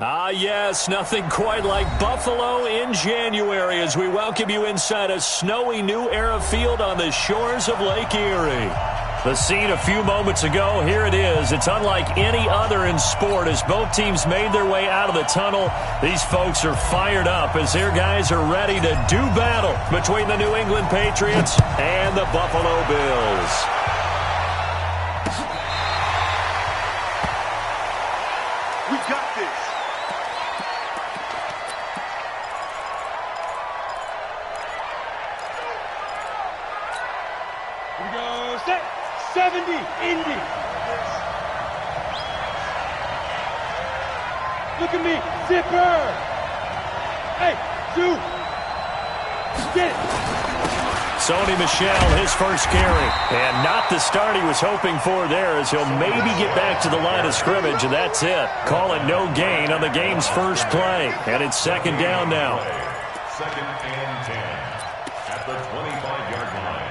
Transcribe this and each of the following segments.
Yes, nothing quite like Buffalo in January as we welcome you inside a snowy New Era field on the shores of Lake Erie. The scene a few moments ago, here it is. It's unlike any other in sport as both teams made their way out of the tunnel. These folks are fired up as their guys are ready to do battle between the New England Patriots and the Buffalo Bills. We got this. Here we go. Set. 70, Indy. Look at me, zipper. Hey, two. Get it. Sony Michel, his first carry. And not the start he was hoping for there as he'll maybe get back to the line of scrimmage, and that's it. Call it no gain on the game's first play. And it's second down now. Second and 10 at the 25-yard line.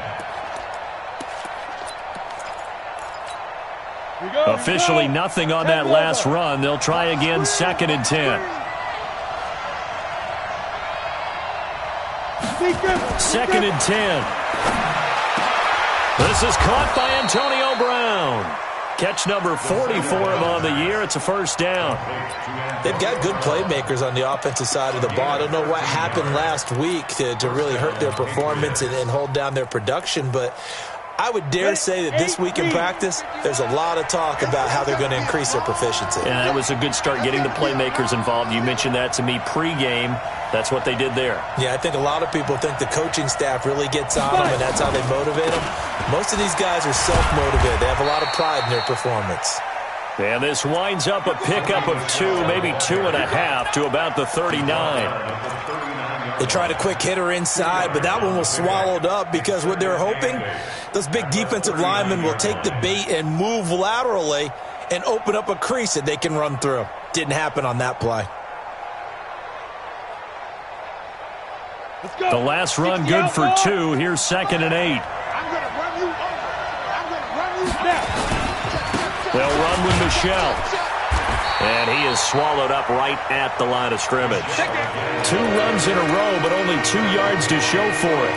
Officially nothing on that last run. They'll try again, second and 10. Second and 10. This is caught by Antonio Brown. Catch number 44 on the year. It's a first down. They've got good playmakers on the offensive side of the ball. I don't know what happened last week to really hurt their performance and hold down their production, but I would dare say that this week in practice, there's a lot of talk about how they're going to increase their proficiency. Yeah, that was a good start getting the playmakers involved. You mentioned that to me pregame. That's what they did there. Yeah, I think a lot of people think the coaching staff really gets on them, and that's how they motivate them. Most of these guys are self-motivated. They have a lot of pride in their performance. And this winds up a pickup of 2, maybe 2.5 to about the 39. They tried a quick hitter inside, but that one was swallowed up because what they're hoping, those big defensive linemen will take the bait and move laterally and open up a crease that they can run through. Didn't happen on that play. The last run good for 2. Here's second and 8. I'm going to run you over. I'm going to run you now. They'll run with Michel. And he is swallowed up right at the line of scrimmage. 2 runs in a row, but only 2 yards to show for it.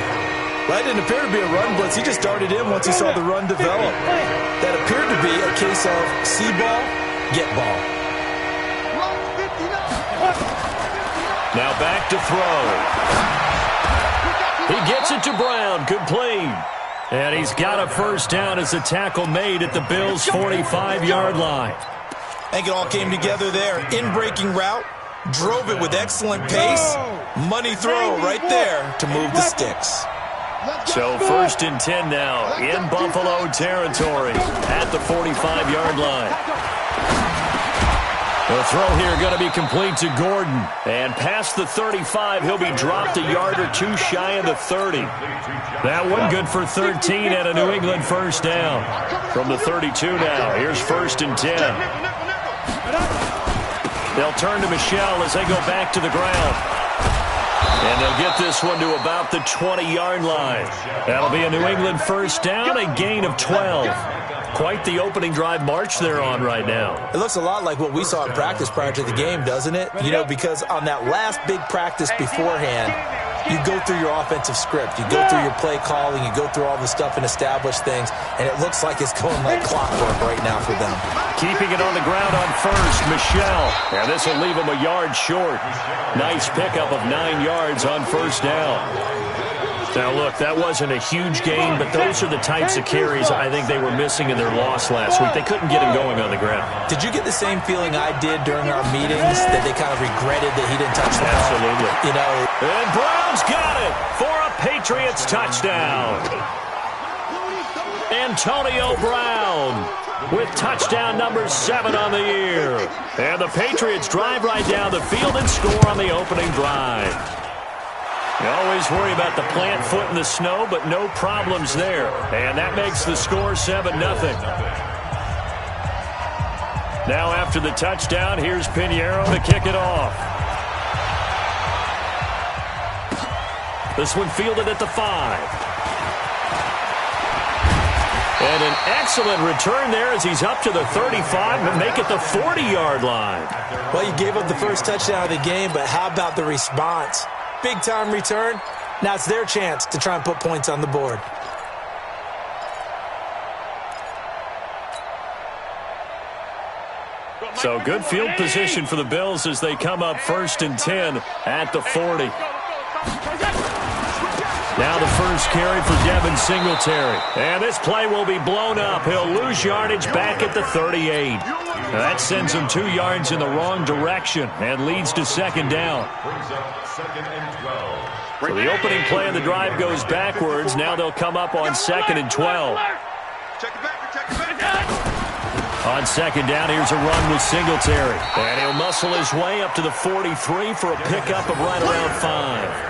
That didn't appear to be a run blitz. He just darted in once he saw the run develop. That appeared to be a case of see ball, get ball. Now back to throw. He gets it to Brown, complete. And he's got a first down as the tackle made at the Bills' 45-yard line. I think it all came together there. In-breaking route, drove it with excellent pace. Money throw right there to move the sticks. So first and 10 now in Buffalo territory at the 45-yard line. The throw here going to be complete to Gordon. And past the 35, he'll be dropped a yard or 2 shy of the 30. That one good for 13 at a New England first down. From the 32 now, here's first and 10. They'll turn to Michel as they go back to the ground. And they'll get this one to about the 20-yard line. That'll be a New England first down, a gain of 12. Quite the opening drive march they're on right now. It looks a lot like what we saw in practice prior to the game, doesn't it? You know, because on that last big practice beforehand, you go through your offensive script. You go through your play calling. You go through all the stuff and establish things. And it looks like it's going like clockwork right now for them. Keeping it on the ground on first, Michel. And this will leave him a yard short. Nice pickup of 9 yards on first down. Now, look, that wasn't a huge gain, but those are the types of carries I think they were missing in their loss last week. They couldn't get him going on the ground. Did you get the same feeling I did during our meetings, that they kind of regretted that he didn't touch the ball? Absolutely. You know. And Brown's got it for a Patriots touchdown. Antonio Brown with touchdown number 7 on the year. And the Patriots drive right down the field and score on the opening drive. You always worry about the plant foot in the snow, but no problems there. And that makes the score 7-0. Now after the touchdown, here's Pinheiro to kick it off. This one fielded at the 5. And an excellent return there as he's up to the 35 and make it the 40-yard line. Well, you gave up the first touchdown of the game, but how about the response? Big-time return. Now it's their chance to try and put points on the board. So good field position for the Bills as they come up 1st and 10 at the 40. Now the first carry for Devin Singletary. And this play will be blown up. He'll lose yardage back at the 38. Now that sends him 2 yards in the wrong direction and leads to 2nd down. So the opening play of the drive goes backwards. Now they'll come up on 2nd and 12. On 2nd down, here's a run with Singletary. And he'll muscle his way up to the 43 for a pickup of right around 5.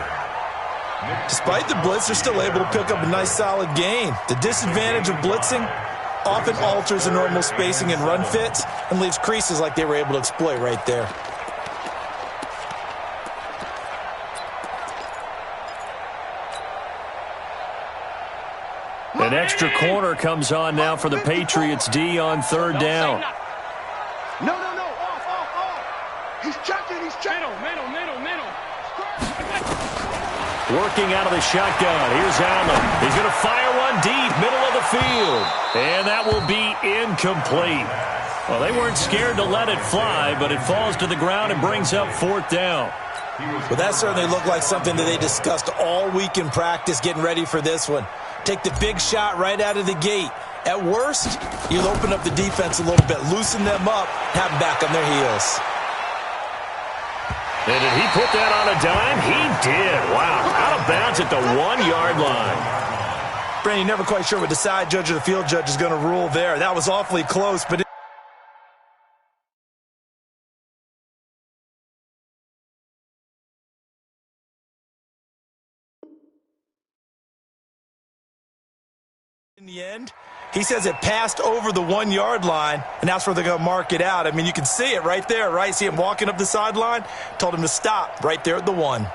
Despite the blitz, they're still able to pick up a nice solid gain. The disadvantage of blitzing often alters the normal spacing and run fits and leaves creases like they were able to exploit right there. An extra corner comes on now for the Patriots D on 3rd down. No. Off. He's checking. Middle. Working out of the shotgun. Here's Allen. He's going to fire one deep, middle of the field. And that will be incomplete. Well, they weren't scared to let it fly, but it falls to the ground and brings up 4th down. Well, that certainly looked like something that they discussed all week in practice getting ready for this one. Take the big shot right out of the gate. At worst, you'll open up the defense a little bit, loosen them up, have them back on their heels. And did he put that on a dime? He did. Wow. Out of bounds at the 1-yard line. Brandon, you're never quite sure what the side judge or the field judge is going to rule there. That was awfully close, but in the end, he says it passed over the 1-yard line, and that's where they're going to mark it out. I mean, you can see it right there, right? See him walking up the sideline? Told him to stop right there at the 1.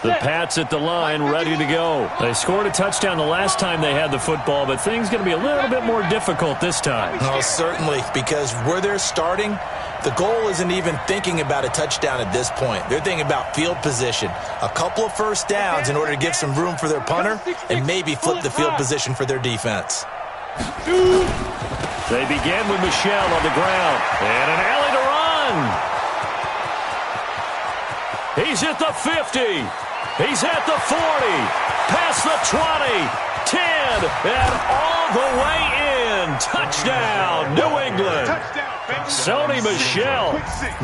The Pats at the line, ready to go. They scored a touchdown the last time they had the football, but things going to be a little bit more difficult this time. Oh, certainly, because where they're starting, the goal isn't even thinking about a touchdown at this point. They're thinking about field position, a couple of first downs in order to give some room for their punter and maybe flip the field position for their defense. They begin with Michel on the ground, and an alley to run. He's at the 50. He's at the 40. Past the 20. 10. And all the way in. Touchdown, New England. Sony Michel,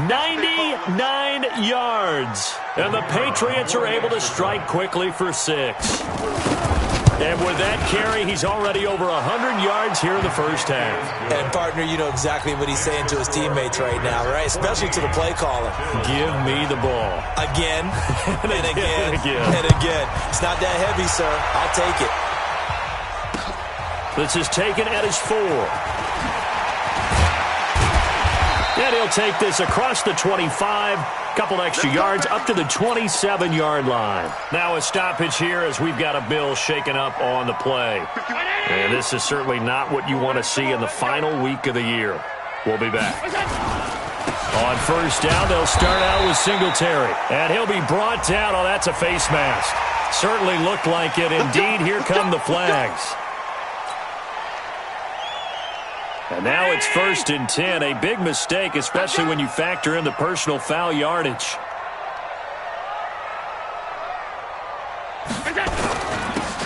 99 yards. And the Patriots are able to strike quickly for 6. And with that carry, he's already over 100 yards here in the first half. And, partner, you know exactly what he's saying to his teammates right now, right? Especially to the play caller. Give me the ball. Again, and again. It's not that heavy, sir. I'll take it. This is taken at his 4. And he'll take this across the 25. Couple extra yards up to the 27-yard line. Now a stoppage here as we've got a Bill shaken up on the play. And this is certainly not what you want to see in the final week of the year. We'll be back. On first down, they'll start out with Singletary. And he'll be brought down. Oh, that's a face mask. Certainly looked like it. Indeed, here come the flags. And now it's 1st and 10. A big mistake, especially when you factor in the personal foul yardage.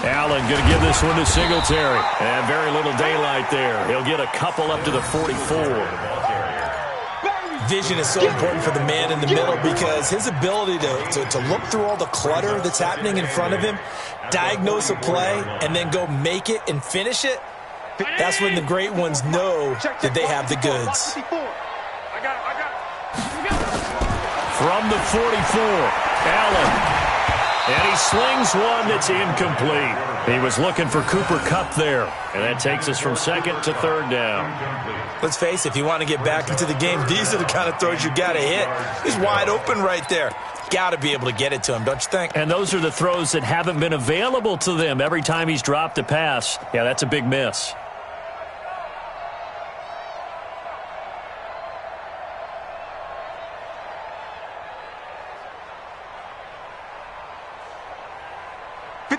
Allen going to give this one to Singletary. And very little daylight there. He'll get a couple up to the 44. Vision is so important for the man in the middle because his ability to look through all the clutter that's happening in front of him, diagnose a play, and then go make it and finish it, that's when the great ones know that they have the goods. From the 44, Allen. And he slings one that's incomplete. He was looking for Cooper Kupp there. And that takes us from 2nd to 3rd down. Let's face it, if you want to get back into the game, these are the kind of throws you got to hit. He's wide open right there. got to be able to get it to him, don't you think? And those are the throws that haven't been available to them every time he's dropped a pass. Yeah, that's a big miss.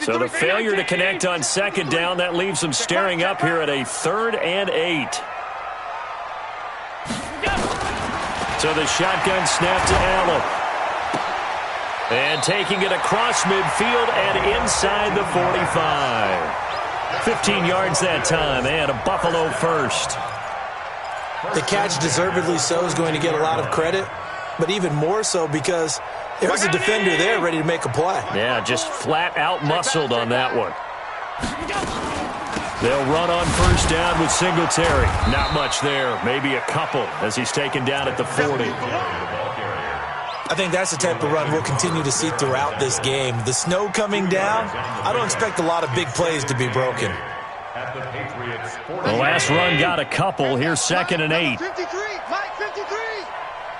So the failure to connect on second down, that leaves them staring up here at a 3rd and 8. So the shotgun snap to Allen. And taking it across midfield and inside the 45. 15 yards that time and a Buffalo first. The catch, deservedly so, is going to get a lot of credit, but even more so because there was a defender there ready to make a play. Yeah, just flat out muscled on that one. They'll run on first down with Singletary. Not much there, maybe a couple as he's taken down at the 40. I think that's the type of run we'll continue to see throughout this game. The snow coming down, I don't expect a lot of big plays to be broken. The last run got a couple. Here's 2nd and 8. 53, Mike, 53.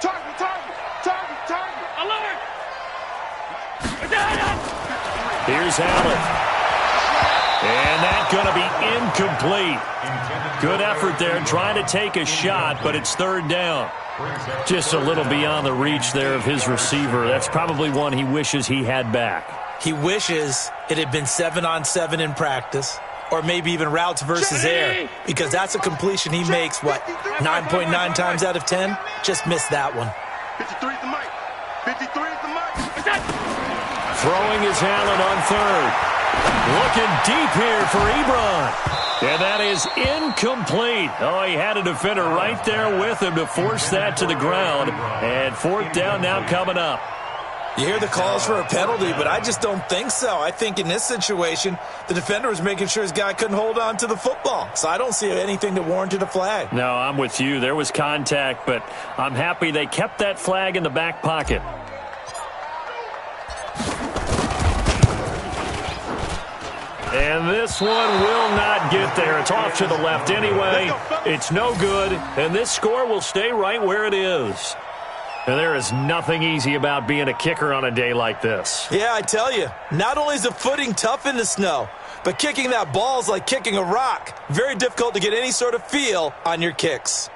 Target. Alert. Here's Allen. And that's going to be incomplete. Good effort there trying to take a shot, but it's 3rd down. Just a little beyond the reach there of his receiver. That's probably one he wishes he had back. He wishes it had been 7-on-7 in practice, or maybe even routes versus air, because that's a completion he makes, 9.9 times out of 10? Just missed that one. 53 is the mic. 53 is the mic. Throwing is Allen on 3rd. Looking deep here for Ebron. And that is incomplete. Oh, he had a defender right there with him to force that to the ground. And 4th down now coming up. You hear the calls for a penalty, but I just don't think so. I think in this situation, the defender was making sure his guy couldn't hold on to the football. So I don't see anything that warranted a flag. No, I'm with you. There was contact, but I'm happy they kept that flag in the back pocket. And this one will not get there. It's off to the left anyway. It's no good, and this score will stay right where it is. And there is nothing easy about being a kicker on a day like this. Yeah, I tell you, not only is the footing tough in the snow, but kicking that ball is like kicking a rock. Very difficult to get any sort of feel on your kicks.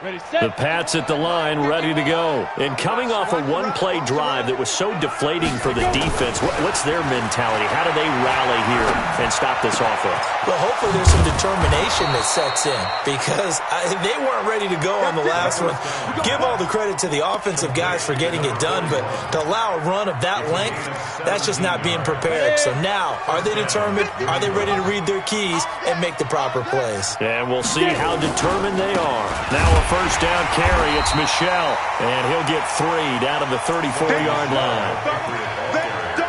The Pats at the line, ready to go. And coming off a one-play drive that was so deflating for the defense, what's their mentality? How do they rally here and stop this offense? Well, hopefully there's some determination that sets in, because they weren't ready to go on the last one. Give all the credit to the offensive guys for getting it done, but to allow a run of that length, that's just not being prepared. So now, are they determined? Are they ready to read their keys and make the proper plays? And we'll see how determined they are. Now a first down carry. It's Michel, and he'll get 3 down to the 34-yard line.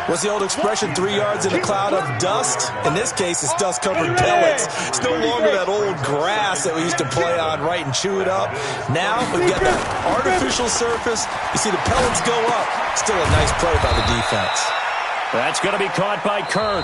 What's the old expression, 3 yards in a cloud of dust? In this case, it's dust-covered pellets. It's no longer that old grass that we used to play on, right, and chew it up. Now we've got that artificial surface. You see the pellets go up. Still a nice play by the defense. That's going to be caught by Kirk.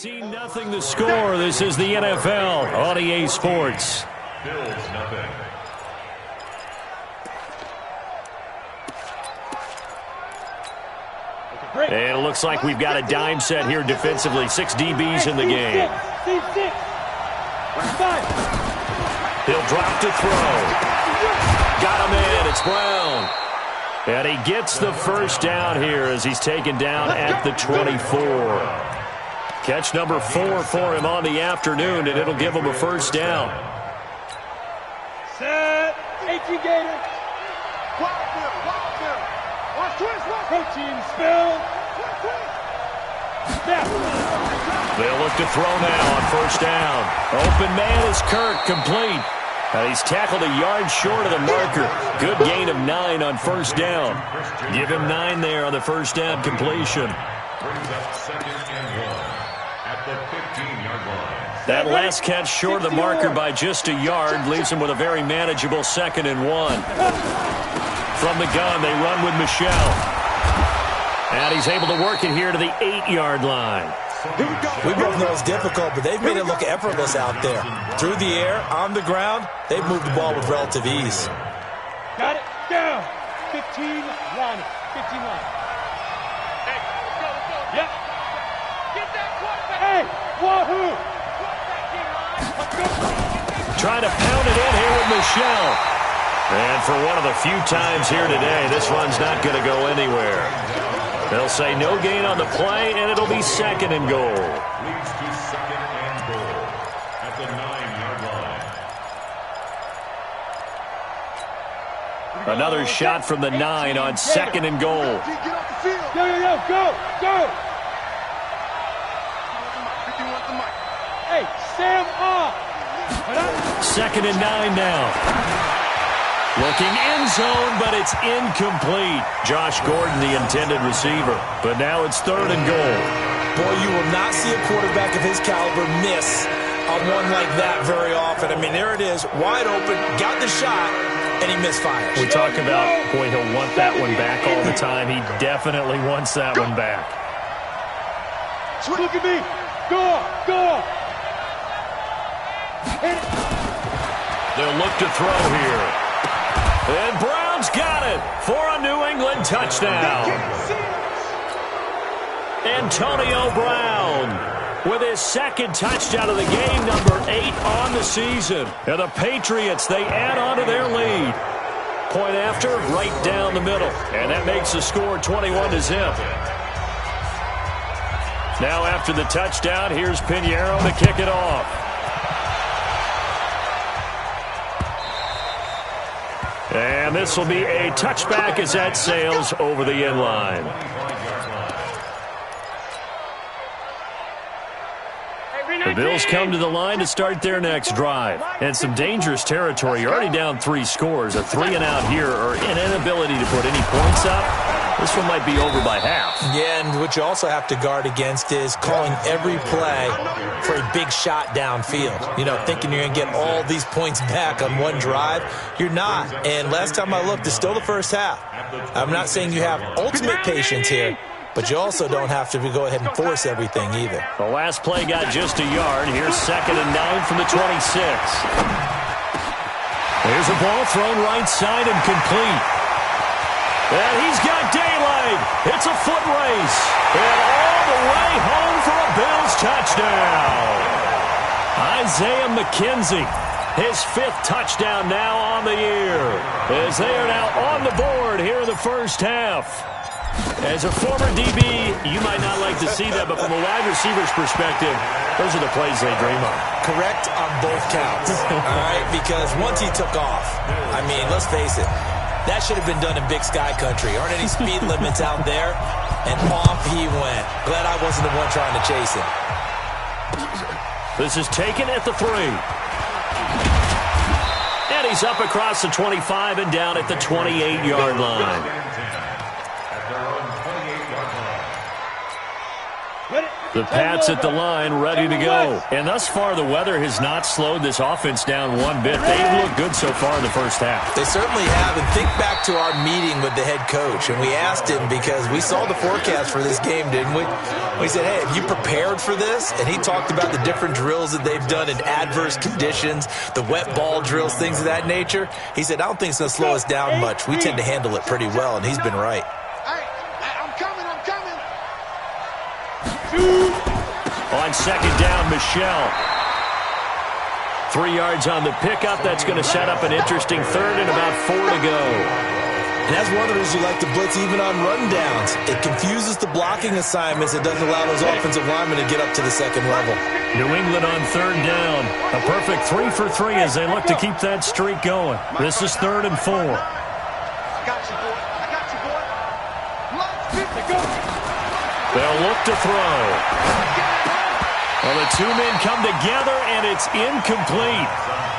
Nothing the score. This is the NFL on EA Sports. Bills nothing. And it looks like we've got a dime set here defensively. 6 DBs in the game. He'll drop to throw. Got him in. It's Brown. And he gets the first down here as he's taken down at the 24. Catch number 4 for him on the afternoon, and it'll give him a first down. Set. 18 Gator. Wild field. Watch twist. Protein spill. Snap. They'll look to throw now on first down. Open man is Kirk, complete. And he's tackled a yard short of the marker. Good gain of 9 on first down. Give him 9 there on the first down completion. Brings up 2nd and 1 at the 15-yard line. That last catch short of the marker by just a yard leaves him with a very manageable 2nd and 1. From the gun, they run with Michelle. And he's able to work it here to the 8-yard line. We both know it's difficult, but they've made it look effortless out there. Through the air, on the ground, they've moved the ball with relative ease. Got it. Down. 15 line. 15 line. Hey, let's go. Yep. Get that quarterback. Hey, wahoo. Trying to pound it in here with Michelle. And for one of the few times here today, this run's not going to go anywhere. They'll say no gain on the play, and it'll be 2nd and goal. Leads to 2nd and goal at the 9-yard line. Another shot from the 9 on 2nd and goal. Get off the field. Go. Hey, Sam off. 2nd and 9 now. Looking end zone, but it's incomplete. Josh Gordon, the intended receiver. But now it's 3rd and goal. Boy, you will not see a quarterback of his caliber miss on one like that very often. I mean, there it is, wide open, got the shot, and he misfires. We talk about, boy, he'll want that one back all the time. He definitely wants that one back. Look at me. Go. They'll look to throw here. And Brown's got it for a New England touchdown. Antonio Brown with his 2nd touchdown of the game, number 8 on the season. And the Patriots, they add on to their lead. Point after, right down the middle. And that makes the score 21-0. Now after the touchdown, here's Pinheiro to kick it off. And this will be a touchback as that sails over the end line. The Bills come to the line to start their next drive. And some dangerous territory. You're already down 3 scores. A 3-and-out here or an inability to put any points up. This one might be over by half. Yeah, and what you also have to guard against is calling every play for a big shot downfield. You know, thinking you're going to get all these points back on one drive. You're not. And last time I looked, it's still the first half. I'm not saying you have ultimate patience here, but you also don't have to go ahead and force everything either. The last play got just a yard. Here's 2nd and 9 from the 26. There's a ball thrown right side and complete. And he's got daylight. It's a foot race. And all the way home for a Bills touchdown. Isaiah McKenzie, his 5th touchdown now on the year. As they are now on the board here in the first half. As a former DB, you might not like to see that, but from a wide receiver's perspective, those are the plays they dream of. Correct on both counts. All right, because once he took off, I mean, let's face it, that should have been done in Big Sky Country. Aren't any speed limits out there? And off he went. Glad I wasn't the one trying to chase him. This is taken at the 3. And he's up across the 25 and down at the 28-yard line. The Pats at the line, ready to go. And thus far, the weather has not slowed this offense down one bit. They've looked good so far in the first half. They certainly have. And think back to our meeting with the head coach. And we asked him, because we saw the forecast for this game, didn't we? We said, hey, have you prepared for this? And he talked about the different drills that they've done in adverse conditions, the wet ball drills, things of that nature. He said, I don't think it's going to slow us down much. We tend to handle it pretty well, and he's been right. On second down, Michelle. 3 yards on the pickup. That's going to set up an interesting 3rd and about 4 to go. And that's one of the reasons you like to blitz even on run downs. It confuses the blocking assignments. It doesn't allow those offensive linemen to get up to the second level. New England on third down. A perfect 3 for 3 as they look to keep that streak going. This is 3rd and 4. I got you, boy. I got you, boy. Let's go. They'll look to throw. Well, the two men come together, and it's incomplete.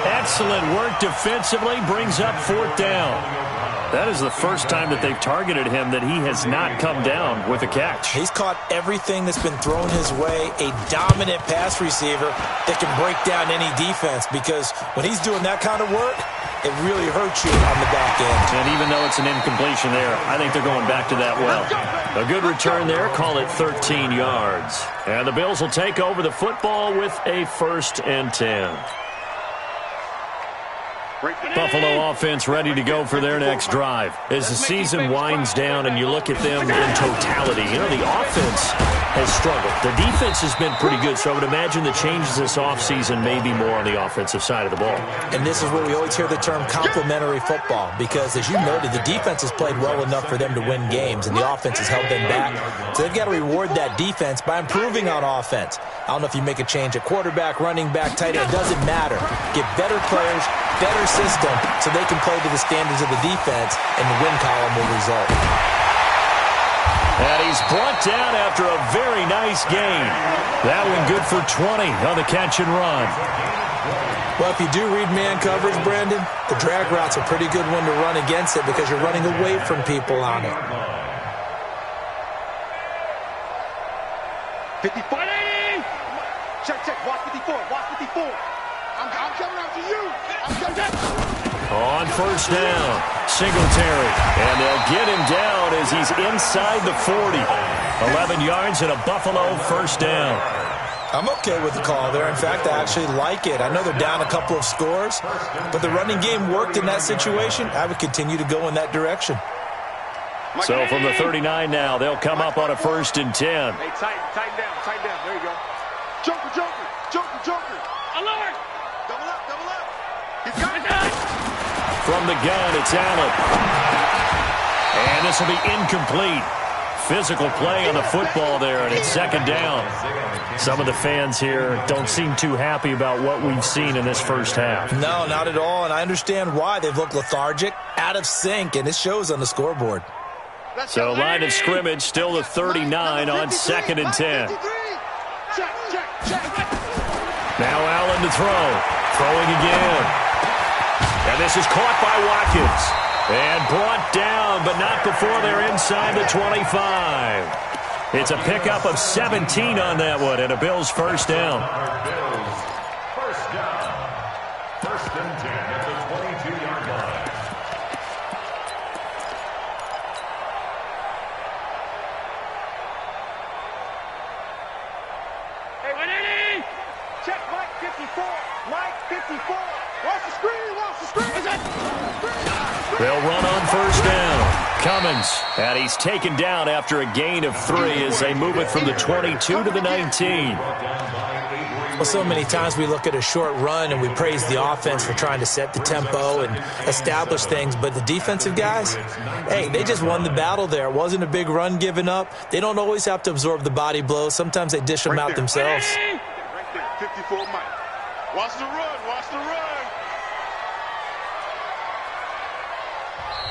Excellent work defensively, brings up 4th down. That is the first time that they've targeted him that he has not come down with a catch. He's caught everything that's been thrown his way, a dominant pass receiver that can break down any defense, because when he's doing that kind of work, it really hurts you on the back end. And even though it's an incompletion there, I think they're going back to that well. A good return there, call it 13 yards. And the Bills will take over the football with a 1st and 10. Buffalo offense ready to go for their next drive. As the season winds down and you look at them in totality, you know, the offense has struggled. The defense has been pretty good, so I would imagine the changes this offseason may be more on the offensive side of the ball. And this is where we always hear the term complementary football, because as you noted, the defense has played well enough for them to win games, and the offense has held them back. So they've got to reward that defense by improving on offense. I don't know if you make a change at quarterback, running back, tight end. It doesn't matter. Get better players, better system, so they can play to the standards of the defense, and the win column will result. And he's brought down after a very nice gain. That one good for 20 on the catch and run. Well, if you do read man coverage, Brandon, the drag route's a pretty good one to run against it because you're running away from people on it. 54. Check. Watch 54. Watch 54. I'm coming after you. I'm coming. On 1st down, Singletary. And they'll get him down as he's inside the 40. 11 yards and a Buffalo 1st down. I'm okay with the call there. In fact, I actually like it. I know they're down a couple of scores, but the running game worked in that situation. I would continue to go in that direction. So from the 39 now, they'll come up on a 1st and 10. Hey, tighten down. There you go. Joker. Alert! Double up. He's got it. From the gun, it's Allen. And this will be incomplete. Physical play on the football there, and it's 2nd down. Some of the fans here don't seem too happy about what we've seen in this first half. No, not at all, and I understand why. They've looked lethargic, out of sync, and it shows on the scoreboard. So line of scrimmage, still the 39 on 2nd and 10. Now Allen to throw. Throwing again. And this is caught by Watkins. And brought down, but not before they're inside the 25. It's a pickup of 17 on that one, and a Bills 1st down. Bills 1st down. 1st and 10 at the 22-yard line. Hey, 180! Check Mike 54. Mike 54. Watch the screen. They'll run on 1st down. Cummins, and he's taken down after a gain of 3 as they move it from the 22 to the 19. Well, so many times we look at a short run and we praise the offense for trying to set the tempo and establish things, but the defensive guys, hey, they just won the battle there. It wasn't a big run given up. They don't always have to absorb the body blows. Sometimes they dish them out themselves. Right there, 54 Mike. Watch the run.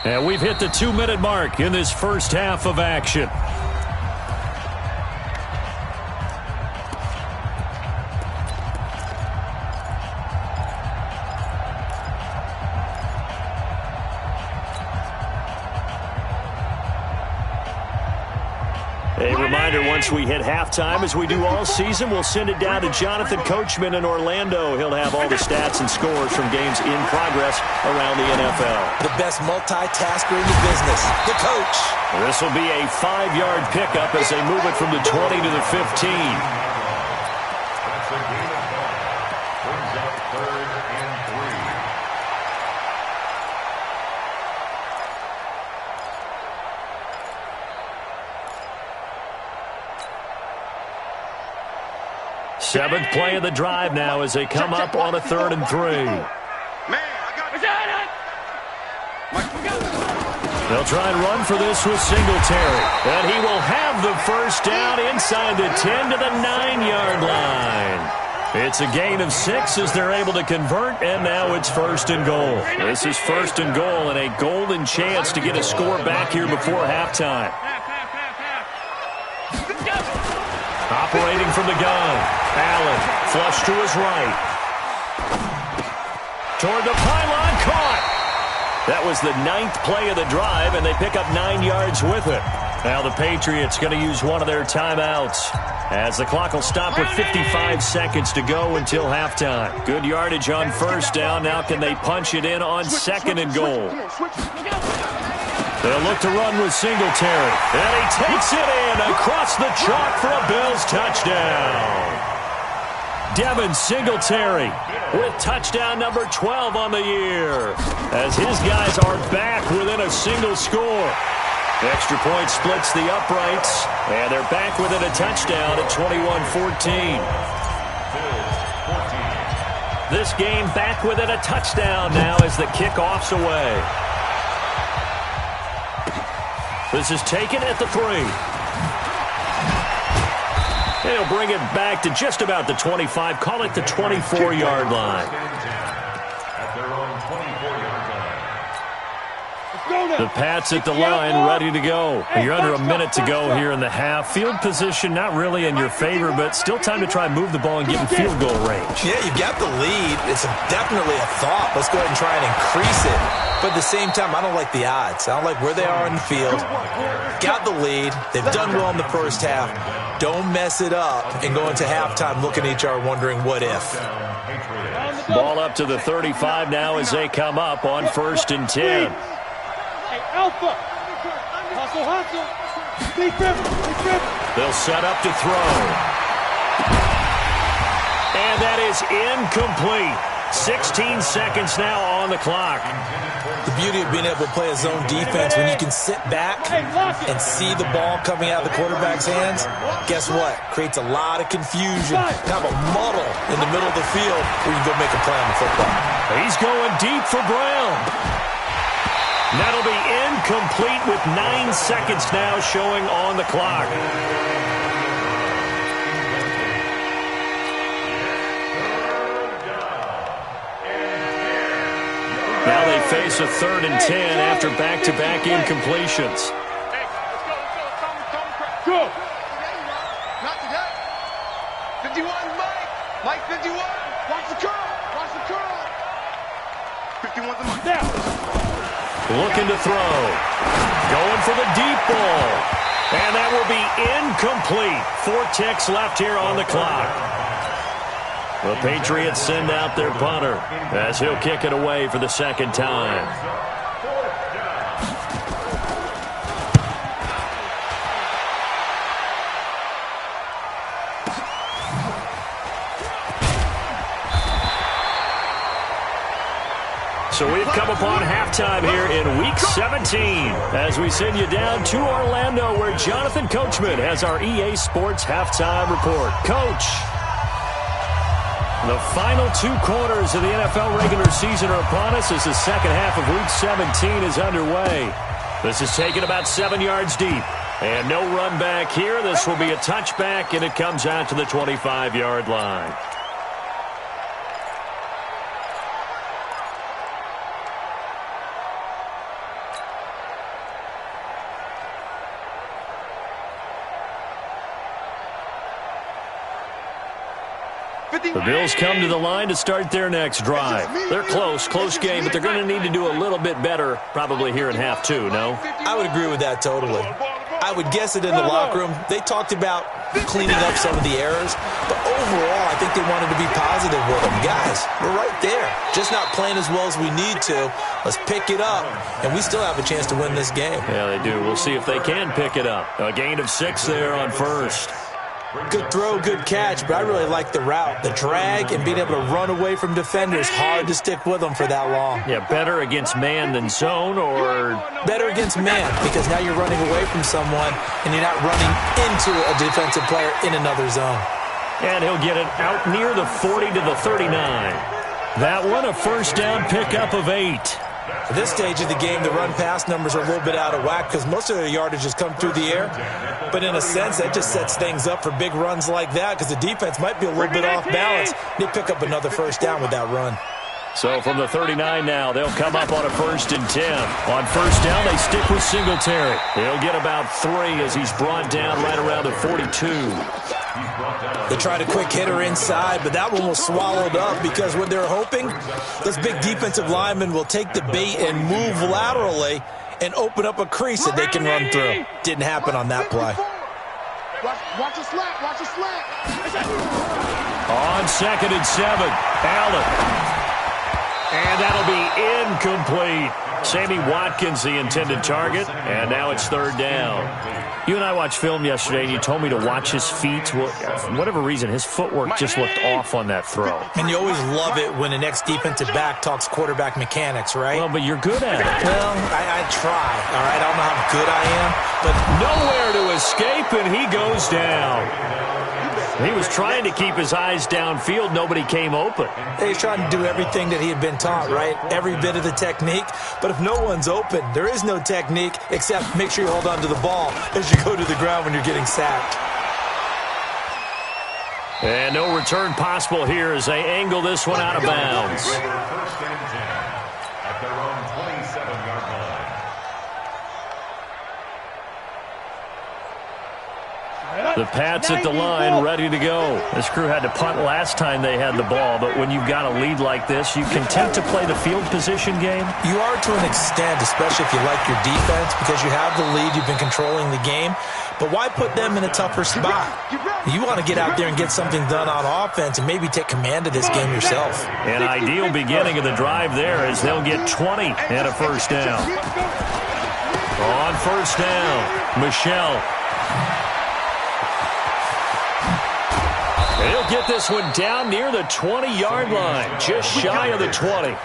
And we've hit the 2-minute mark in this first half of action. A reminder, once we hit halftime, as we do all season, we'll send it down to Jonathan Coachman in Orlando. He'll have all the stats and scores from games in progress around the NFL. The best multitasker in the business, the coach. This will be a 5-yard pickup as they move it from the 20 to the 15. That's a gain of 5. Brings up 3rd and 3. Seventh play of the drive now as they come up on a 3rd and 3. They'll try and run for this with Singletary. And he will have the first down inside the 10 to the 9-yard line. It's a gain of 6 as they're able to convert, and now it's 1st and goal. This is 1st and goal and a golden chance to get a score back here before halftime. Operating from the gun. Allen, flush to his right. Toward the pylon, caught. That was the 9th play of the drive, and they pick up 9 yards with it. Now the Patriots going to use one of their timeouts, as the clock will stop with 55 seconds to go until halftime. Good yardage on 1st down. Now can they punch it in on 2nd and goal? They'll look to run with Singletary. And he takes it in across the chalk for a Bills touchdown. Devin Singletary with touchdown number 12 on the year, as his guys are back within a single score. Extra point splits the uprights, and they're back within a touchdown at 21-14. This game back within a touchdown now as the kickoff's away. This is taken at the 3. They'll bring it back to just about the 25, call it the 24-yard line. At their own 24-yard line. The Pats at the line, ready to go. You're under a minute to go here in the half. Field position not really in your favor, but still time to try and move the ball and get in field goal range. Yeah, you've got the lead. It's definitely a thought. Let's go ahead and try and increase it. But at the same time, I don't like the odds. I don't like where they are in the field. Got the lead. They've done well in the first half. Don't mess it up and go into halftime looking at each other wondering what if. Ball up to the 35 now as they come up on 1st and 10. Alpha. Hustle. Big grip. They'll set up to throw. And that is incomplete. 16 seconds now on the clock. The beauty of being able to play a zone defense when you can sit back and see the ball coming out of the quarterback's hands, guess what? Creates a lot of confusion, kind of a muddle in the middle of the field where you can go make a play on the football. He's going deep for Brown. That'll be incomplete with 9 seconds now showing on the clock. Now they face a 3rd and 10 after back-to-back incompletions. Go. Not today. 51, Mike 51. Watch the curl. 51's the Mike. Now. Looking to throw. Going for the deep ball. And that will be incomplete. 4 ticks left here on the clock. The Patriots send out their punter as he'll kick it away for the 2nd time. So we've come upon halftime here in Week 17 as we send you down to Orlando where Jonathan Coachman has our EA Sports Halftime Report. Coach, the final 2 quarters of the NFL regular season are upon us as the second half of Week 17 is underway. This is taken about 7 yards deep. And no run back here. This will be a touchback, and it comes out to the 25-yard line. The Bills come to the line to start their next drive. They're close game, but they're going to need to do a little bit better probably here in half 2, no? I would agree with that totally. I would guess it in the locker room. They talked about cleaning up some of the errors, but overall, I think they wanted to be positive with them. Guys, we're right there. Just not playing as well as we need to. Let's pick it up, and we still have a chance to win this game. Yeah, they do. We'll see if they can pick it up. A gain of 6 there on 1st. Good throw, good catch, but I really like the route. The drag and being able to run away from defenders, hard to stick with them for that long. Yeah, better against man than zone, or? Better against man, because now you're running away from someone and you're not running into a defensive player in another zone. And he'll get it out near the 40 to the 39. That one a first down pickup of 8. At this stage of the game, the run-pass numbers are a little bit out of whack because most of their yardage has come through the air. But in a sense, that just sets things up for big runs like that because the defense might be a little bit off balance. They pick up another first down with that run. So from the 39 now, they'll come up on a 1st and 10. On first down, they stick with Singletary. He'll get about 3 as he's brought down right around the 42. They tried a quick hitter inside, but that one was swallowed up because what they're hoping, this big defensive lineman will take the bait and move laterally and open up a crease that they can run through. Didn't happen on that play. Watch the slack. Watch the slack. On 2nd and 7, Allen. And that'll be incomplete. Sammy Watkins, the intended target, and now it's 3rd down. You and I watched film yesterday, and you told me to watch his feet. Well, for whatever reason, his footwork just looked off on that throw. And you always love it when an ex-defensive back talks quarterback mechanics, right? Well, but you're good at it. Well, I try, all right? I don't know how good I am, but nowhere to escape, and he goes down. He was trying to keep his eyes downfield. Nobody came open. He's trying to do everything that he had been taught, right? Every bit of the technique. But if no one's open, there is no technique except make sure you hold on to the ball as you go to the ground when you're getting sacked. And no return possible here as they angle this one out of bounds. 1st and 10 at their own 27-yard line. The Pats at the line, ready to go. This crew had to punt last time they had the ball, but when you've got a lead like this, you content to play the field position game? You are to an extent, especially if you like your defense, because you have the lead, you've been controlling the game. But why put them in a tougher spot? You want to get out there and get something done on offense and maybe take command of this game yourself. An ideal beginning of the drive there as they'll get 20 and a 1st down. On 1st down, Michelle. He'll get this one down near the 20-yard line, just shy of the 20.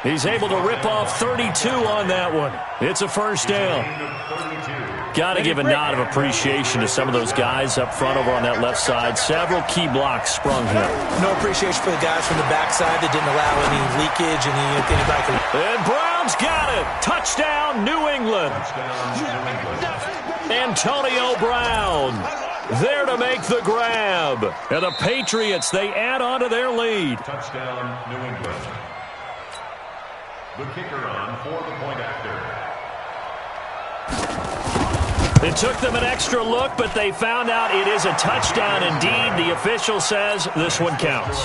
He's able to rip off 32 on that one. It's a 1st down. Got to give a nod of appreciation to some of those guys up front over on that left side. Several key blocks sprung here. No appreciation for the guys from the backside that didn't allow any leakage, anybody could... And Brown's got it. Touchdown, New England. Antonio Brown there to make the grab. And the Patriots, they add on to their lead. Touchdown, New England. The kicker on for the point after. It took them an extra look, but they found out it is a touchdown indeed. The official says this one counts.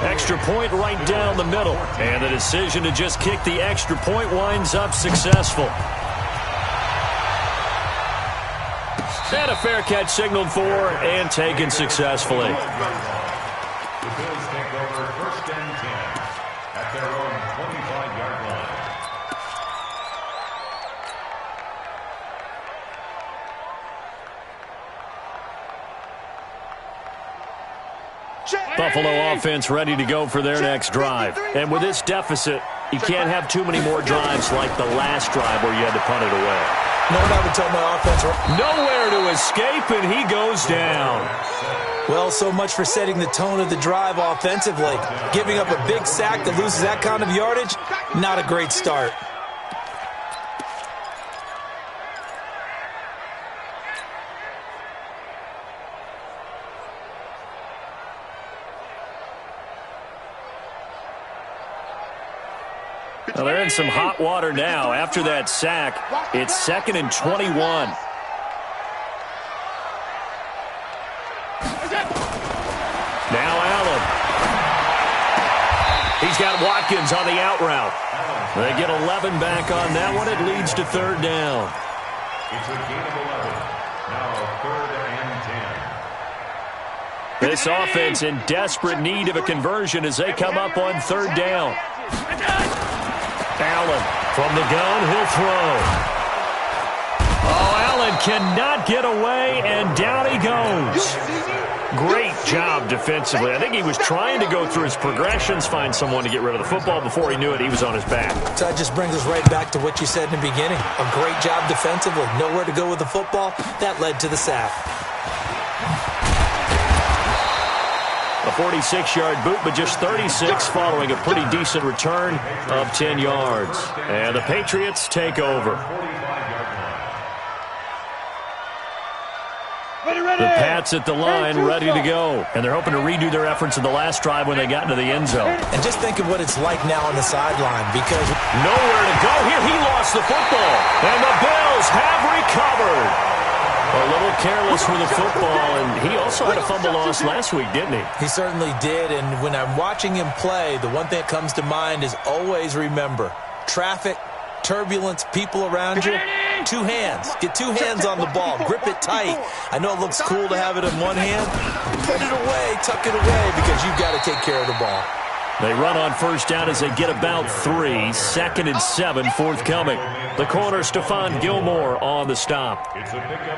Extra point right down the middle. And the decision to just kick the extra point winds up successful. And a fair catch signaled for and taken successfully. The Bills take over 1st and 10 at their own 25-yard line. Buffalo offense ready to go for their next drive. And with this deficit, you can't have too many more drives like the last drive where you had to punt it away. No, I would tell my offense. Nowhere to escape, and he goes down. Well, so much for setting the tone of the drive offensively. Giving up a big sack that loses that kind of yardage, not a great start. Well, they're in some hot water now. After that sack, it's 2nd and 21. Now Allen. He's got Watkins on the out route. They get 11 back on that one. It leads to 3rd down. It's a gain of 11. Now 3rd and 10. This offense in desperate need of a conversion as they come up on 3rd down. Allen from the gun, he'll throw. Oh, Allen cannot get away, and down he goes. Great job defensively. I think he was trying to go through his progressions, find someone to get rid of the football. Before he knew it, he was on his back. So that just brings us right back to what you said in the beginning. A great job defensively. Nowhere to go with the football. That led to the sack. A 46-yard boot, but just 36 following a pretty decent return of 10 yards. And the Patriots take over. The Pats at the line, ready to go. And they're hoping to redo their efforts in the last drive when they got into the end zone. And just think of what it's like now on the sideline, because nowhere to go here. He lost the football. And the Bills have recovered. A little careless with the football, and he also had a fumble loss last week, didn't he? He certainly did, and when I'm watching him play, the one thing that comes to mind is always remember, traffic, turbulence, people around you, two hands. Get two hands on the ball. Grip it tight. I know it looks cool to have it in one hand. Put it away, tuck it away, because you've got to take care of the ball. They run on first down as they get about 3. 2nd and 7 forthcoming. The corner, Stephon Gilmore on the stop.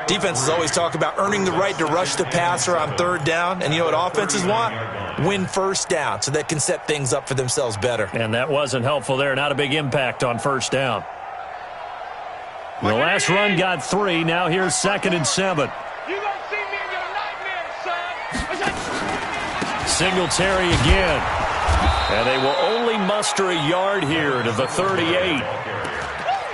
Defenses always talk about earning the right to rush the passer on third down. And you know what offenses want? Win first down so they can set things up for themselves better. And that wasn't helpful there. Not a big impact on first down. The last run got 3. Now here's 2nd and 7. You gonna see me in your nightmares, son. Singletary again. And they will only muster a yard here to the 38.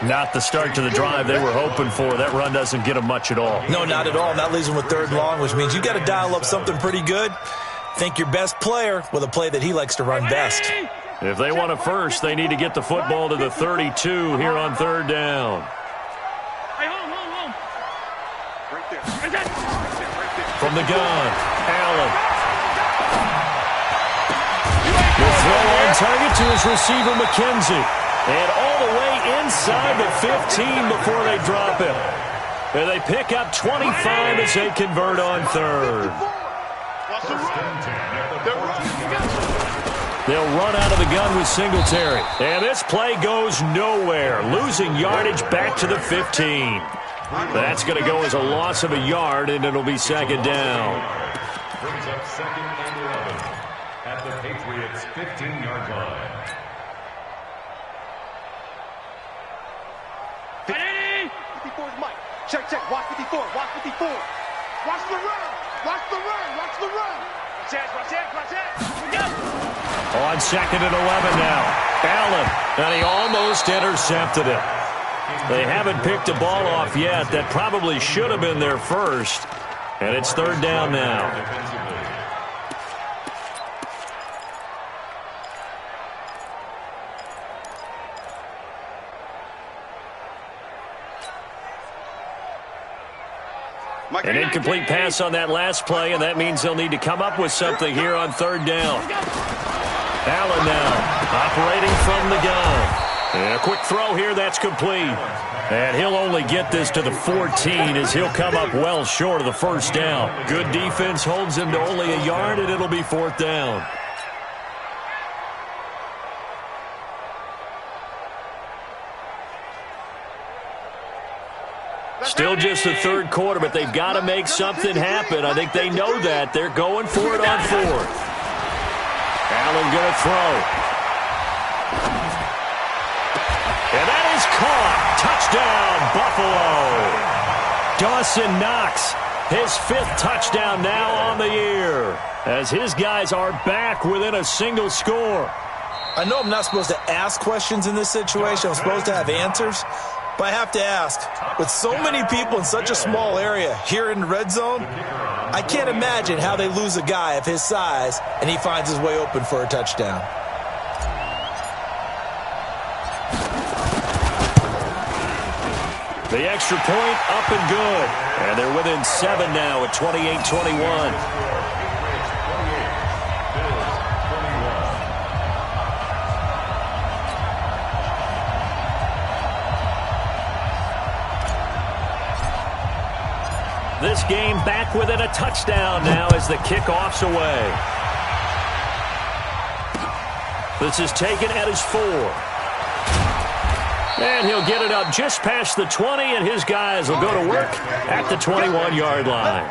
Not the start to the drive they were hoping for. That run doesn't get them much at all. No, not at all. That leaves them with 3rd and long, which means you got to dial up something pretty good. Think your best player with a play that he likes to run best. If they want a first, they need to get the football to the 32 here on 3rd down. From the gun, Allen. The throw on target to his receiver, McKenzie. And all the way inside the 15 before they drop him. And they pick up 25 as they convert on 3rd. They'll run out of the gun with Singletary. And this play goes nowhere. Losing yardage back to the 15. That's going to go as a loss of a yard, and it'll be 2nd down. Brings up 2nd and 11 at the Patriots' 15-yard line. 54 is Mike. Check. Watch 54. Watch 54. Watch the run. Watch the run. Watch the run. Watch that. We go. On 2nd and 11 now. Allen, and he almost intercepted it. They haven't picked a ball off yet. That probably should have been their first. And it's 3rd down now. An incomplete pass on that last play, and that means they'll need to come up with something here on 3rd down. Allen now operating from the gun. And a quick throw here, that's complete. And he'll only get this to the 14 as he'll come up well short of the first down. Good defense holds him to only a yard, and it'll be 4th down. Still just the 3rd quarter, but they've got to make something happen. I think they know that. They're going for it on 4th. Allen going to throw. And that is caught. Touchdown, Buffalo. Dawson Knox, his 5th touchdown now on the year, as his guys are back within a single score. I know I'm not supposed to ask questions in this situation. I'm supposed to have answers. But I have to ask, with so many people in such a small area here in the red zone, I can't imagine how they lose a guy of his size and he finds his way open for a touchdown. The extra point up and good. And they're within 7 now at 28-21. This game back within a touchdown now as the kickoff's away. This is taken at his 4. And he'll get it up just past the 20, and his guys will go to work at the 21-yard line.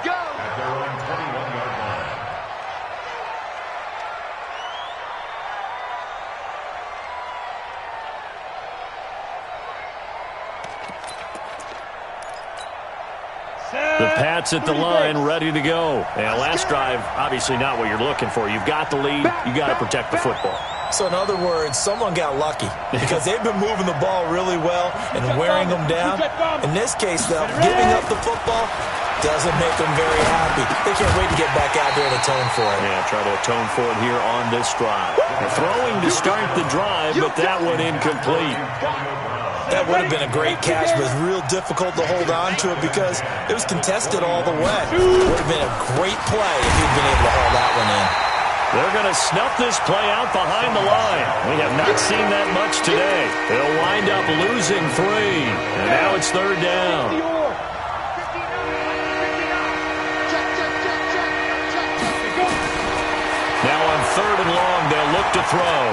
The Pats at the line, ready to go. And last drive, obviously not what you're looking for. You've got the lead. You got to protect the football. So in other words, someone got lucky because they've been moving the ball really well and wearing them down. In this case, though, giving up the football doesn't make them very happy. They can't wait to get back out there and atone for it. Yeah, try to atone for it here on this drive. They're throwing to start the drive, but that one incomplete. That would have been a great catch, but it's real difficult to hold on to it because it was contested all the way. It would have been a great play if he'd been able to haul that one in. They're going to snuff this play out behind the line. We have not seen that much today. They'll wind up losing 3. And now it's 3rd down. Now on 3rd and long, they'll look to throw.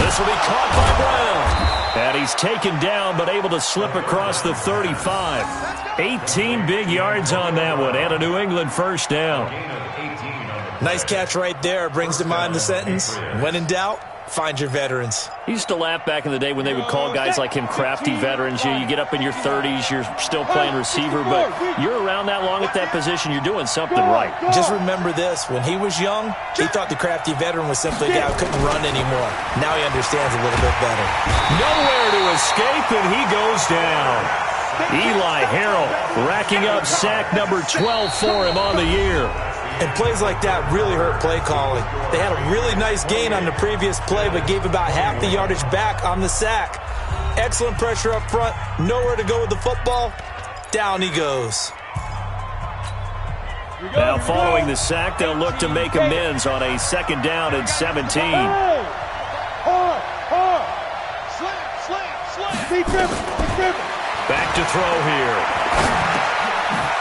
This will be caught by Brown. And he's taken down, but able to slip across the 35. 18 big yards on that one, and a New England first down. Nice catch right there. Brings to mind the sentence, when in doubt, find your veterans. He used to laugh back in the day when they would call guys like him crafty veterans. You get up in your 30s, you're still playing receiver, but you're around that long at that position, you're doing something right. Just remember this. When he was young, he thought the crafty veteran was simply a guy who couldn't run anymore. Now he understands a little bit better. Nowhere to escape, and he goes down. Eli Harrell racking up sack number 12 for him on the year. And plays like that really hurt play calling. They had a really nice gain on the previous play, but gave about half the yardage back on the sack. Excellent pressure up front. Nowhere to go with the football. Down he goes. Now following the sack, they'll look to make amends on a 2nd down and 17. Back to throw here.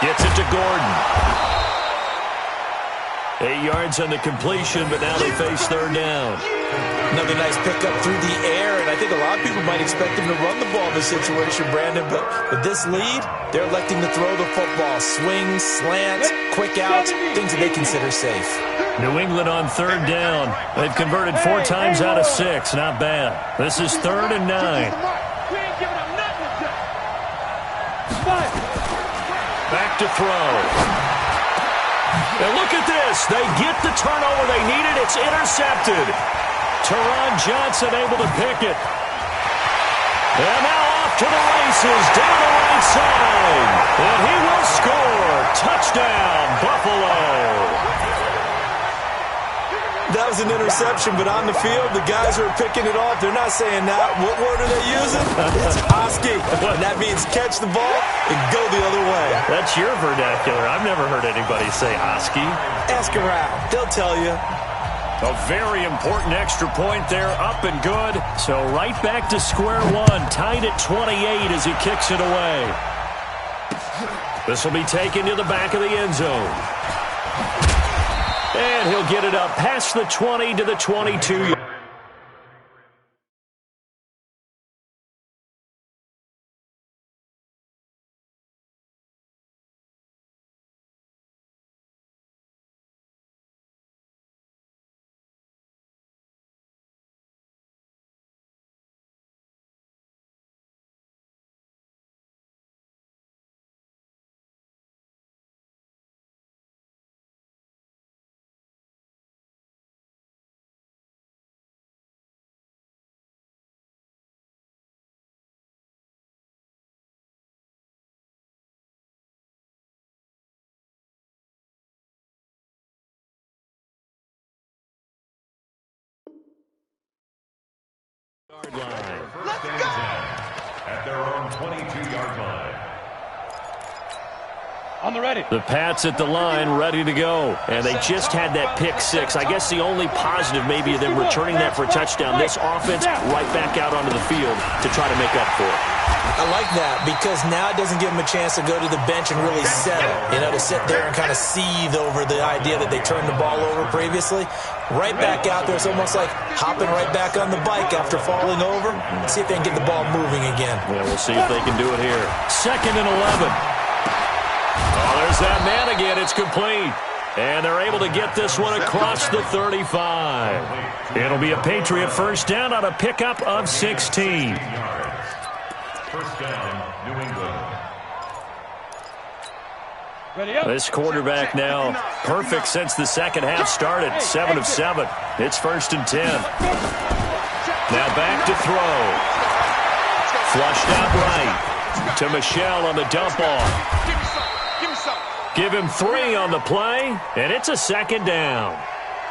Gets it to Gordon. 8 yards on the completion, but now they face 3rd down. Another nice pickup through the air, and I think a lot of people might expect him to run the ball in this situation, Brandon, but with this lead, they're electing to throw the football. Swings, slants, quick outs, things that they consider safe. New England on 3rd down. They've converted 4 times out of 6. Not bad. This is 3rd and 9. Back to throw. And look at this. They get the turnover they needed. It's intercepted. Teron Johnson able to pick it. And now off to the races down the right side. And he will score. Touchdown, Buffalo. That was an interception, but on the field, the guys who are picking it off, they're not saying that. What word are they using? It's Oski. And that means catch the ball and go the other way. That's your vernacular. I've never heard anybody say Oski. Ask around. They'll tell you. A very important extra point there, up and good. So right back to square one, tied at 28 as he kicks it away. This will be taken to the back of the end zone. And he'll get it up past the 20 to the 22. Let's go! At their own 22-yard line. On the ready. The Pats at the line, ready to go. And they just had that pick 6. I guess the only positive maybe of them returning that for a touchdown. This offense right back out onto the field to try to make up for it. I like that because now it doesn't give them a chance to go to the bench and really settle. You know, to sit there and kind of seethe over the idea that they turned the ball over previously. Right back out there. It's almost like hopping right back on the bike after falling over. See if they can get the ball moving again. Yeah, we'll see if they can do it here. 2nd and 11. Oh, there's that man again. It's complete. And they're able to get this one across the 35. It'll be a Patriot first down on a pickup of 16. First down, New England. This quarterback now perfect since the second half started. 7 of 7. It's 1st and 10. Now back to throw. Flushed out right to Michel on the dump off. Give him 3 on the play, and it's a 2nd down.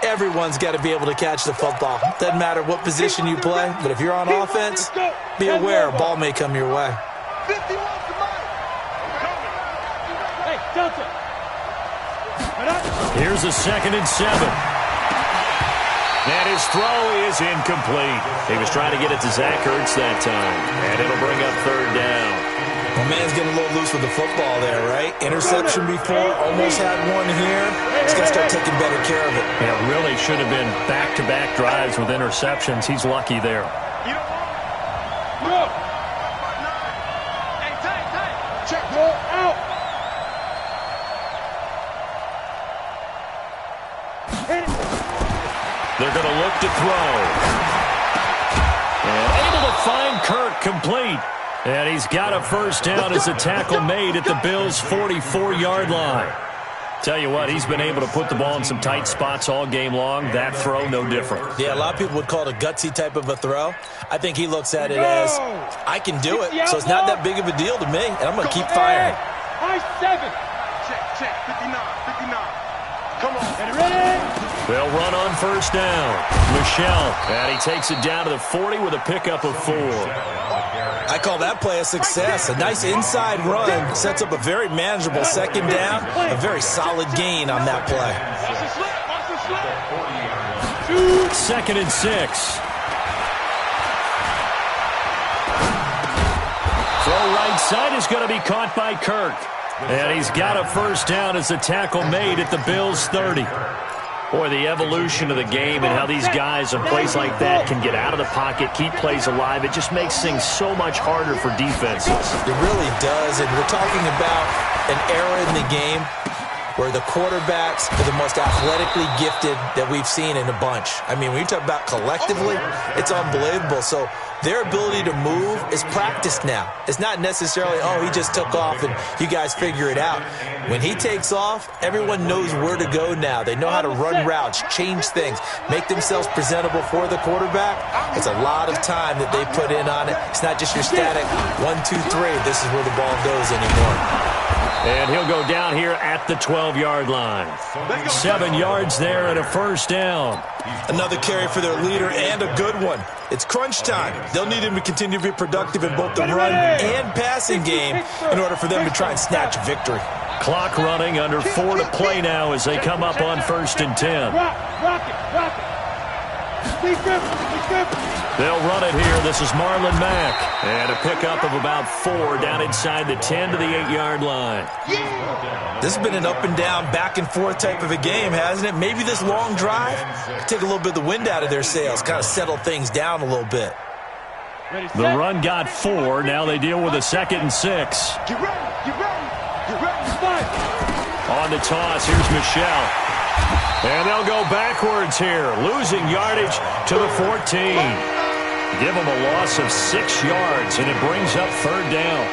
Everyone's got to be able to catch the football. Doesn't matter what position you play, but if you're on offense, be aware a ball may come your way. Here's a 2nd and 7. And his throw is incomplete. He was trying to get it to Zach Ertz that time, and it'll bring up 3rd down. Well, man's getting a little loose with the football there, right? Interception before, almost had one here. He's got to start taking better care of it. It really should have been back-to-back drives with interceptions. He's lucky there. Check, go out. They're going to look to throw. And able to find Kirk complete. And he's got a 1st down as a tackle made at the Bills' 44-yard line. Tell you what, he's been able to put the ball in some tight spots all game long. That throw, no different. Yeah, a lot of people would call it a gutsy type of a throw. I think he looks at it as, I can do it, so it's not that big of a deal to me, and I'm going to keep firing. High 7. Check, 59. Come on. Get ready. They'll run on 1st down. Michel, and he takes it down to the 40 with a pickup of 4. I call that play a success. A nice inside run sets up a very manageable 2nd down, a very solid gain on that play. 2nd and 6. Throw right side is going to be caught by Kirk. And he's got a 1st down as a tackle made at the Bills' 30. Boy, the evolution of the game and how these guys on plays like that can get out of the pocket, keep plays alive, it just makes things so much harder for defenses. It really does, and we're talking about an era in the game where the quarterbacks are the most athletically gifted that we've seen in a bunch. I mean, when you talk about collectively, it's unbelievable. So their ability to move is practiced now. It's not necessarily, oh, he just took off and you guys figure it out. When he takes off, everyone knows where to go now. They know how to run routes, change things, make themselves presentable for the quarterback. It's a lot of time that they put in on it. It's not just your static 1, 2, 3. This is where the ball goes anymore. And he'll go down here at the 12-yard line. 7 yards there and a 1st down. Another carry for their leader and a good one. It's crunch time. They'll need him to continue to be productive in both the run and passing game in order for them to try and snatch a victory. Clock running, under 4 to play now as they come up on 1st and 10. Rock it. They'll run it here. This is Marlon Mack. And a pickup of about 4 down inside the 10 to the 8-yard line. This has been an up and down, back and forth type of a game, hasn't it? Maybe this long drive could take a little bit of the wind out of their sails, kind of settle things down a little bit. The run got 4. Now they deal with a 2nd and 6. Get ready. On the toss, here's Michel. And they'll go backwards here, losing yardage to the 14. Give them a loss of 6 yards, and it brings up 3rd down.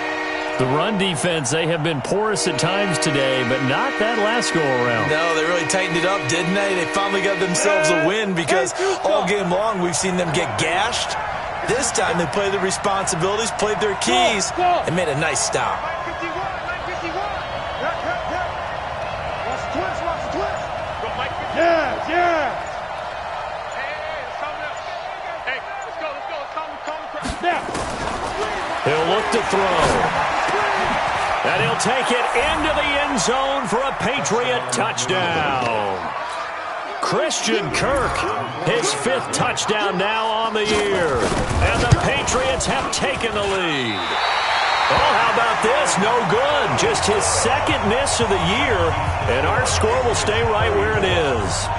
The run defense, they have been porous at times today, but not that last go-around. No, they really tightened it up, didn't they? They finally got themselves a win because all game long we've seen them get gashed. This time they played their responsibilities, played their keys, and made a nice stop. Yeah. He'll look to throw. And he'll take it into the end zone for a Patriot touchdown. Christian Kirk, his 5th touchdown now on the year. And the Patriots have taken the lead. Oh, how about this? No good. Just his 2nd miss of the year. And our score will stay right where it is.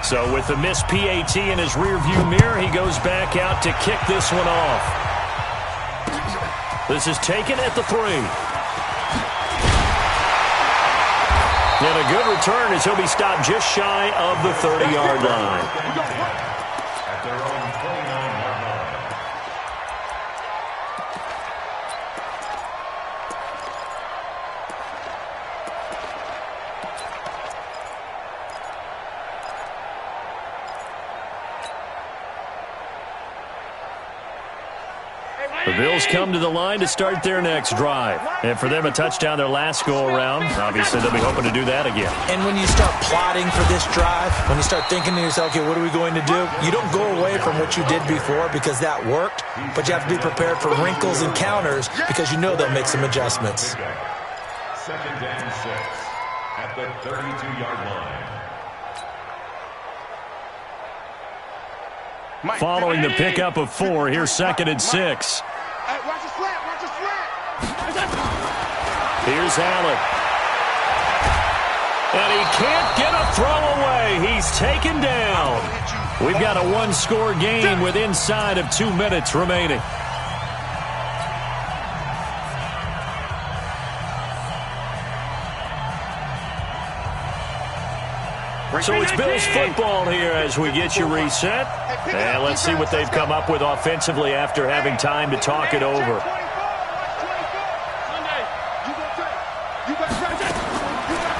So with the missed PAT in his rearview mirror, he goes back out to kick this one off. This is taken at the 3. And a good return as he'll be stopped just shy of the 30-yard line. At their own 29-yard line. The Bills come to the line to start their next drive. And for them, a touchdown their last go-around. Obviously, they'll be hoping to do that again. And when you start plotting for this drive, when you start thinking to yourself, okay, what are we going to do? You don't go away from what you did before because that worked, but you have to be prepared for wrinkles and counters because you know they'll make some adjustments. 2nd and 6 at the 32-yard line. Following the pickup of 4, here's 2nd and 6. Hey, watch the slant, watch the slant. Here's Allen. And he can't get a throw away. He's taken down. We've got a one-score game with inside of 2 minutes remaining. So it's Bills football here as we get you reset. And let's see what they've come up with offensively after having time to talk it over.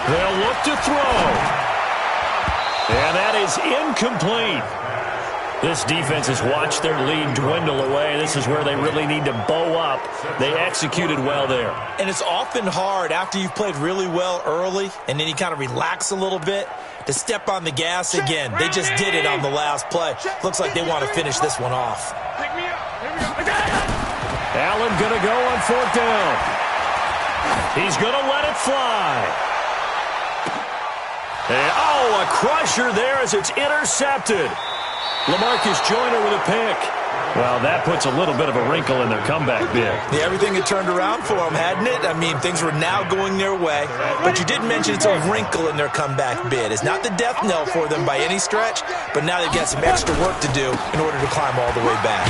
They'll look to throw. And that is incomplete. This defense has watched their lead dwindle away. This is where they really need to bow up. They executed well there. And it's often hard after you've played really well early and then you kind of relax a little bit to step on the gas again. They just did it on the last play. Looks like they want to finish this one off. Allen going to go on 4th down. He's going to let it fly. And, oh, a crusher there as it's intercepted. LaMarcus Joyner with a pick. Well, that puts a little bit of a wrinkle in their comeback bid. Yeah, everything had turned around for them, hadn't it? I mean, things were now going their way. But you did mention it's a wrinkle in their comeback bid. It's not the death knell for them by any stretch, but now they've got some extra work to do in order to climb all the way back.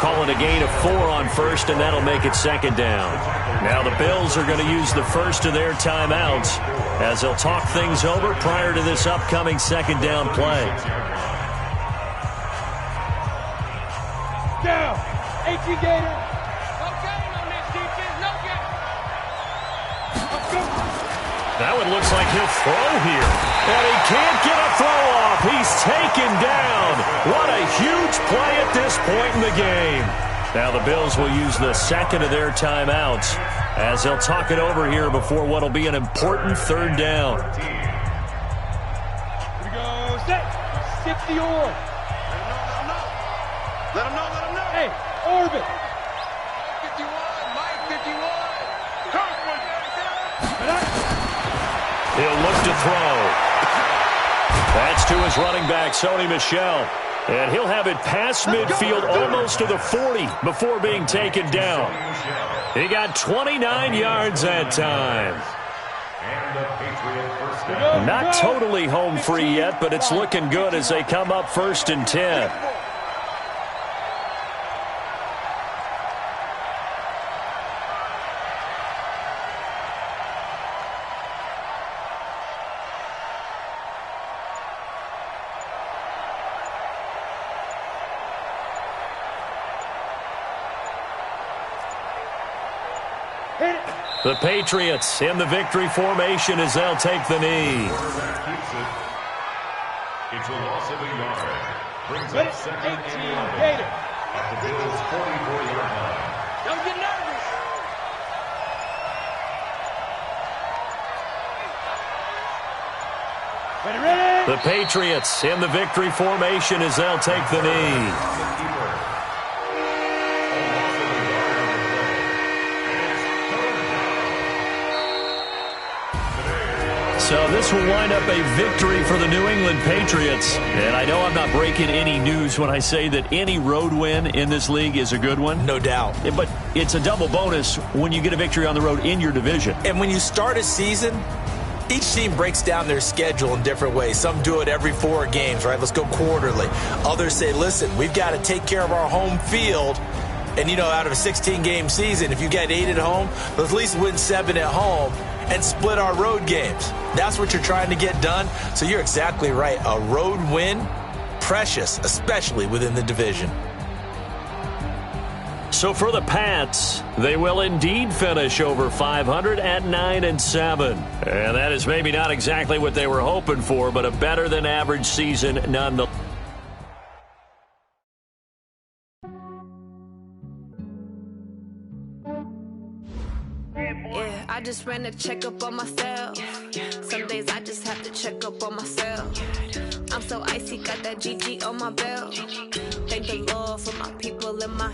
Calling a gain of 4 on 1st, and that'll make it 2nd down. Now the Bills are going to use the first of their timeouts as they'll talk things over prior to this upcoming 2nd down play. Down. 18 Gator. No gain on this defense. No gain. Now it looks like he'll throw here. And he can't get a throw off. He's taken down. What a huge play at this point in the game. Now the Bills will use the second of their timeouts as they'll talk it over here before what will be an important 3rd down. Here we go. Set. 60 or. Let him know, let him know. Hey, orbit. 51, Mike, 51. He'll look to throw. That's to his running back, Sony Michel. And he'll have it past midfield almost to the 40 before being taken down. He got 29 yards that time. Not totally home free yet, but it's looking good as they come up 1st and 10. The Patriots in the victory formation as they'll take the knee. It's a loss of a yard. Brings up 2nd and 11 at the Bills' 44-yard line. Don't get nervous. Ready? The Patriots in the victory formation as they'll take the knee. So this will wind up a victory for the New England Patriots. And I know I'm not breaking any news when I say that any road win in this league is a good one. No doubt. But it's a double bonus when you get a victory on the road in your division. And when you start a season, each team breaks down their schedule in different ways. Some do it every 4 games, right? Let's go quarterly. Others say, listen, we've got to take care of our home field. And, you know, out of a 16-game season, if you get 8 at home, let's at least win 7 at home and split our road games. That's what you're trying to get done. So you're exactly right. A road win, precious, especially within the division. So for the Pats, they will indeed finish over 500 at 9-7. And that is maybe not exactly what they were hoping for, but a better than average season nonetheless. just ran a checkup on myself. Some days I just have to check up on myself. I'm so icy, got that GG on my belt. Thank the Lord for my people in my